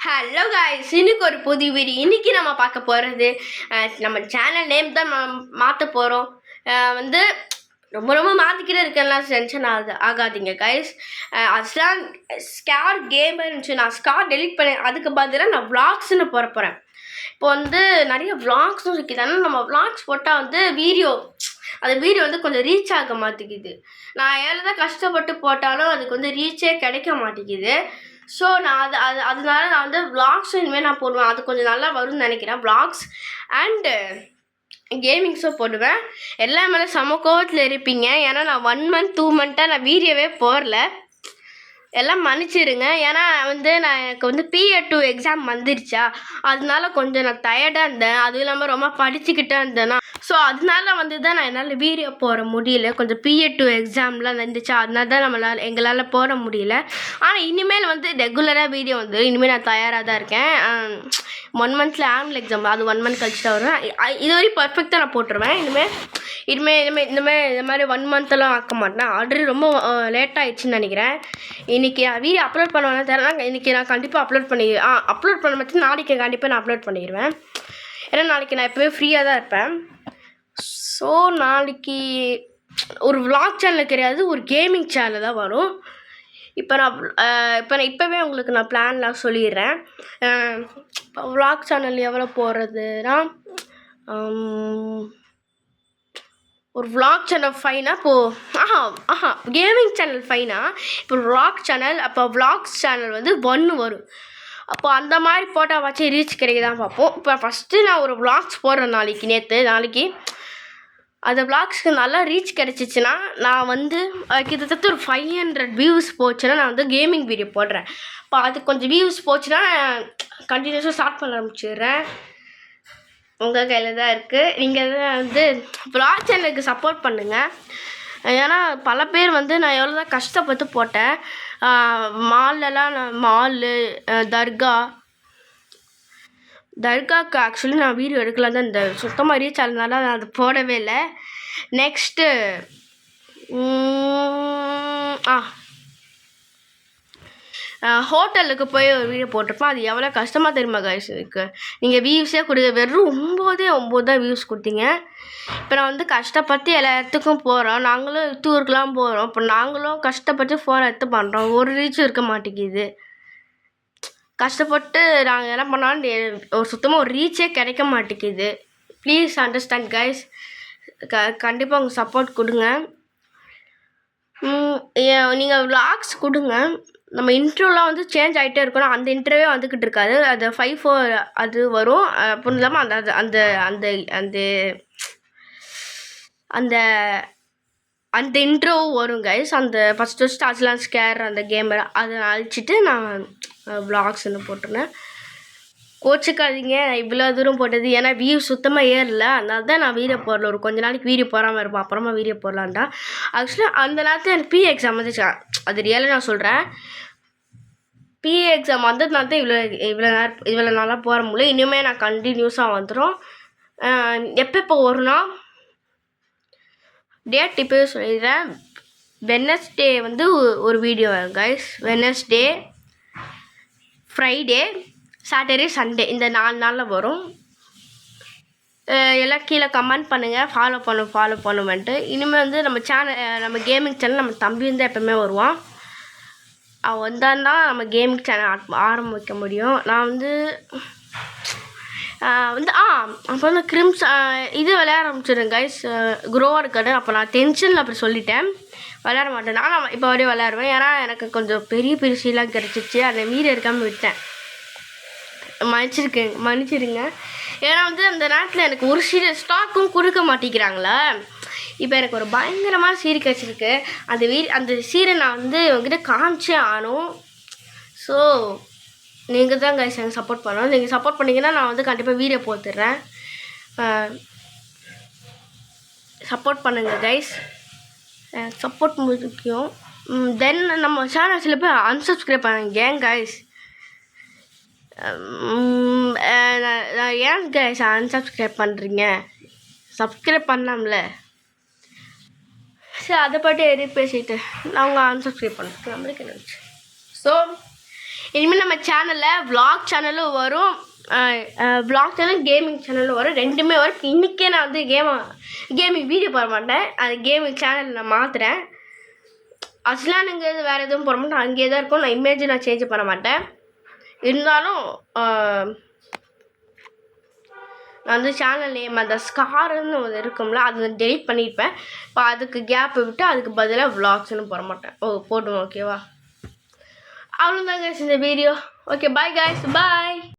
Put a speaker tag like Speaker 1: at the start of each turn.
Speaker 1: Hello guys, இன்னைக்கு ஒரு புது வீடியோ. இன்னைக்கு நம்ம பார்க்க போகிறது நம்ம சேனல் நேம் தான் மாற்ற போகிறோம். வந்து ரொம்ப ரொம்ப மாற்றிக்கிட்டே இருக்கெல்லாம் டென்ஷன் ஆகாதீங்க கைஸ். அதெல்லாம் ஸ்கார் கேமர் இருந்துச்சு, நான் ஸ்கார் டெலிட் பண்ணேன். அதுக்கு பதிலாக நான் விளாக்ஸ்ன்னு போகிறேன். இப்போ வந்து நிறைய விளாக்ஸும் இருக்குது. ஆனால் நம்ம விளாக்ஸ் போட்டால் வந்து அந்த வீடியோ வந்து கொஞ்சம் ரீச் ஆக மாட்டேங்குது. நான் எவ்வளோ தான் கஷ்டப்பட்டு போட்டாலும் அதுக்கு வந்து ரீச்சே கிடைக்க மாட்டேங்குது. ஸோ நான் அதனால நான் வந்து விளாக்ஸும் இனிமேல் நான் போடுவேன். அது கொஞ்சம் நல்லா வரும்னு நினைக்கிறேன். விளாக்ஸ் அண்டு கேமிங்ஸும் போடுவேன். எல்லாம் மேலே செம கோவத்தில் இருப்பீங்க. ஏன்னா நான் 1 மந்த் 2 மந்த்தாக நான் வீடியோவே போடல. எல்லாம் மன்னிச்சிடுங்க. ஏன்னா வந்து எனக்கு வந்து PA2 எக்ஸாம் வந்துருச்சா, அதனால கொஞ்சம் நான் டயர்டாக இருந்தேன். அதுவும் இல்லாமல் ரொம்ப படிச்சுக்கிட்டே இருந்தேன்னா, ஸோ அதனால வந்து தான் நான் என்னால் வீடியோ போட முடியல. கொஞ்சம் PA2 எக்ஸாம்லாம் இருந்துச்சா, அதனால தான் எங்களால் போட முடியல. ஆனால் இனிமேல் வந்து ரெகுலராக வீடியோ வந்து இனிமேல் நான் தயாராக தான் இருக்கேன். 1 மந்த்தில் ஆனுவல் எக்ஸாம், அது 1 மந்த் கழிச்சு தான் வருவேன். இது வரைக்கும் பர்ஃபெக்டாக நான் போட்டுருவேன். இந்த மாதிரி 1 மந்த்தெல்லாம் ஆக்க மாட்டேன். ஆல்ரெடி ரொம்ப லேட் ஆகிடுச்சின்னு நினைக்கிறேன். இன்றைக்கி நான் வீடியோ அப்லோட் பண்ணுவேன்னு தெரியல. இன்றைக்கி நான் கண்டிப்பாக அப்லோட் பண்ண மட்டும் நாளைக்கு கண்டிப்பாக நான் அப்லோட் பண்ணிடுவேன். ஏன்னா நாளைக்கு நான் எப்போவே ஃப்ரீயாக தான் இருப்பேன். ஸோ நாளைக்கு ஒரு விளாக் சேனல் கிடையாது, ஒரு கேமிங் சேனல் தான் வரும். இப்போவே உங்களுக்கு நான் பிளான்லாம் சொல்லிடுறேன். விளாக் சேனல் எவ்வளோ போடுறதுனா, ஒரு விளாக் சேனல் ஃபைனா இப்போது கேமிங் சேனல் ஃபைனா இப்போ விளாக் சேனல், அப்போ விளாக்ஸ் சேனல் வந்து 1 வரும். அப்போ அந்த மாதிரி போட்டால் வச்சு ரீச் கிடைக்குதான் பார்ப்போம். இப்போ ஃபஸ்ட்டு நான் ஒரு விளாக்ஸ் போடுறேன் நாளைக்கு. அந்த விளாக்ஸ்க்கு நல்லா ரீச் கிடச்சிச்சின்னா நான் வந்து கிட்டத்தட்ட ஒரு 500 வியூஸ் போச்சுன்னா நான் வந்து கேமிங் வீடியோ போடுறேன். இப்போ அது கொஞ்சம் வியூஸ் போச்சுன்னா கண்டினியூஸாக ஸ்டார்ட் பண்ண ஆரம்பிச்சிடுறேன். உங்கள் கையில் தான் இருக்குது. நீங்கள் தான் வந்து விளாக் சேனலுக்கு சப்போர்ட் பண்ணுங்கள். ஏன்னா பல பேர் வந்து நான் எவ்வளோ தான் கஷ்டப்பட்டு போட்டேன். மாலு தர்காவுக்கு ஆக்சுவலி நான் வீடியோ எடுக்கலாம் தான் இந்த சுத்தமாக ரீச் ஆனதுனால நான் அது போடவே இல்லை. நெக்ஸ்ட்டு ஹோட்டலுக்கு போய் ஒரு வீடியோ போட்டிருப்பேன். அது எவ்வளோ கஷ்டமாக தெரியுமா கைஸ் இருக்குது. நீங்கள் வியூஸே வெறும் 9 தான் வியூஸ் கொடுத்தீங்க. இப்போ நான் வந்து கஷ்டப்பட்டு எல்லா இடத்துக்கும் போகிறோம். நாங்களும் டூருக்குலாம் போகிறோம். இப்போ நாங்களும் கஷ்டப்பட்டு ஃபோன் எடுத்து பண்ணுறோம். ஒரு ரீச்சும் இருக்க மாட்டேங்குது. கஷ்டப்பட்டு நாங்கள் என்ன பண்ணாலும் சுத்தமாக ஒரு ரீச்சே கிடைக்க மாட்டேங்குது. Please understand guys. கண்டிப்பாக உங்கள் சப்போர்ட் கொடுங்க. நீங்கள் விளாக்ஸ் கொடுங்க. நம்ம இன்ட்ரோலாம் வந்து சேஞ்ச் ஆகிட்டே இருக்கணும். அந்த இன்ட்ரோவே வந்துக்கிட்டு இருக்காது. அது 5-4 அது வரும். அப்புறம் இல்லாமல் அந்த அந்த அந்த அந்த அந்த இன்ட்ரோவும் வரும் கைஸ். அந்த ஃபஸ்ட்டு அதெல்லாம் ஸ்கேர் அந்த கேமரா அதை அழிச்சிட்டு நான் விளாக்ஸ்ன்னு போட்டிருந்தேன். கோச்சிக்காதீங்க இவ்வளோ தூரம் போட்டது. ஏன்னா வியூ சுத்தமாக ஏறல, அதனால தான் நான் வீடியோ போடல. ஒரு கொஞ்ச நாளைக்கு வீடியோ போடாமல் இருப்பேன், அப்புறமா வீடியோ போடலான்டா. ஆக்சுவலாக அந்த நேரத்தில் எனக்கு PA எக்ஸாம் வந்துச்சு. அது ரியலாக நான் சொல்கிறேன். PA எக்ஸாம் வந்ததுனால தான் இவ்வளோ நாளாக போட முடியல. இனிமேல் நான் கண்டினியூஸாக வந்துடும். எப்போ வரும்னா டேட் இப்போவே சொல்லிடுறேன். வெட்னஸ்டே வந்து ஒரு வீடியோ வரும் guys. Wednesday, Friday, Saturday, Sunday இந்த 4 நாளில் வரும். எல்லாம் கீழே கமெண்ட் பண்ணுங்கள். ஃபாலோ பண்ணுவேன்ட்டு. இனிமேல் வந்து நம்ம கேமிங் சேனல் நம்ம தம்பி வந்து எப்போவுமே வருவான். அவன் வந்தான்னா நம்ம கேமிங் சேனல் ஆரம்பிக்க முடியும். நான் வந்து அப்போ வந்து கிரிம்ஸ் இது விளையாட ஆரம்பிச்சிடுறேன் கைஸ். Grower card. அப்போ நான் டென்ஷனில் அப்படி சொல்லிட்டேன், விளையாட மாட்டேன். நான் இப்போ வரையும் விளையாடுவேன். ஏன்னா எனக்கு கொஞ்சம் பெரிய சீலாம் கிடச்சிச்சு. அதை மீறி எடுக்காமல் விட்டேன். மன்னிச்சிருங்க. ஏன்னா வந்து அந்த நேரத்தில் எனக்கு ஒரு ஸ்டாக்கும் கொடுக்க மாட்டேங்கிறாங்களா. இப்போ எனக்கு ஒரு பயங்கரமாக சீரி கிடச்சிருக்கு. அந்த சீரை நான் வந்து உங்ககிட்ட காமிச்சே ஆனும். ஸோ நீங்கள் தான் கைஸ் எனக்கு சப்போர்ட் பண்ணணும். நீங்கள் சப்போர்ட் பண்ணிங்கன்னா நான் வந்து கண்டிப்பாக வீடியோ போட்டுடுறேன். சப்போர்ட் பண்ணுங்கள் கைஸ். சப்போர்ட் முக்கியம். தென் நம்ம சேனல் சில பேர் அன்சப்ஸ்கிரைப் பண்ணுங்க கைஸ். ஏன் கைஸ் அன்சப்ஸ்கிரைப் பண்ணுறீங்க? சப்ஸ்கிரைப் பண்ணலாம்ல. சரி, அதை பாட்டு எது பேசிட்டு நான் உங்கள் அன்சப்ஸ்கிரைப் பண்ணுறேன். நம்மளுக்கு என்ன. ஸோ இனிமேல் நம்ம சேனலில் vlog சேனலும் வரும், vlog சேனல் கேமிங் சேனலும் வரும், ரெண்டுமே வரும். இன்றைக்கே நான் வந்து கேமிங் வீடியோ போட மாட்டேன், அது கேமிங் சேனல் நான் மாற்றுறேன். அஸ்லானுங்கிறது வேறு எதுவும் போட மாட்டேன், அங்கேயே தான் இருக்கும். நான் இமேஜ் நான் சேஞ்ச் பண்ண மாட்டேன். இருந்தாலும் நான் வந்து சேனல் நேம் அந்த ஸ்கார்னு ஒரு இருக்கும்ல, அது டெலிட் பண்ணியிருப்பேன். இப்போ அதுக்கு கேப்பை விட்டு அதுக்கு பதிலாக vlogsன்னு போட மாட்டேன். போடுவோம், ஓகேவா? அவ்வளோதாங்க இந்த வீடியோ. ஓகே, பாய் கைஸ், பாய்.